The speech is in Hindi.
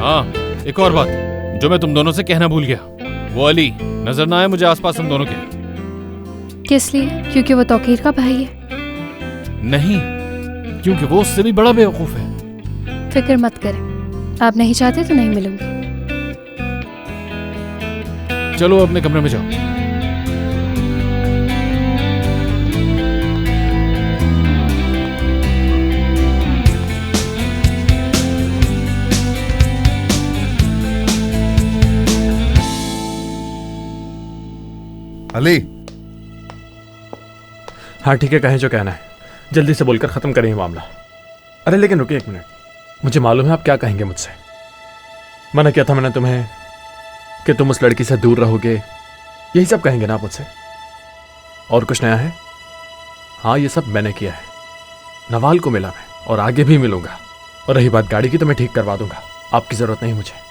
हाँ, एक और बात जो मैं तुम दोनों से कहना भूल गया, वो अली नजर ना आए मुझे आसपास हम दोनों के। किस लिए? क्योंकि वो तौकीर का भाई है? नहीं, क्योंकि वो उससे भी बड़ा बेवकूफ है। फिक्र मत करें, आप नहीं चाहते तो नहीं मिलूंगी। चलो अपने कमरे में जाओ। अली, हाँ ठीक है, कहें जो कहना है, जल्दी से बोलकर खत्म करें ये मामला। अरे लेकिन रुकिए एक मिनट, मुझे मालूम है आप क्या कहेंगे मुझसे। मना किया था मैंने तुम्हें कि तुम उस लड़की से दूर रहोगे, यही सब कहेंगे ना आप मुझसे? और कुछ नया है? हाँ ये सब मैंने किया है, नवाल को मिला मैं और आगे भी मिलूंगा। और रही बात गाड़ी की तो मैं ठीक करवा दूंगा, आपकी जरूरत नहीं मुझे।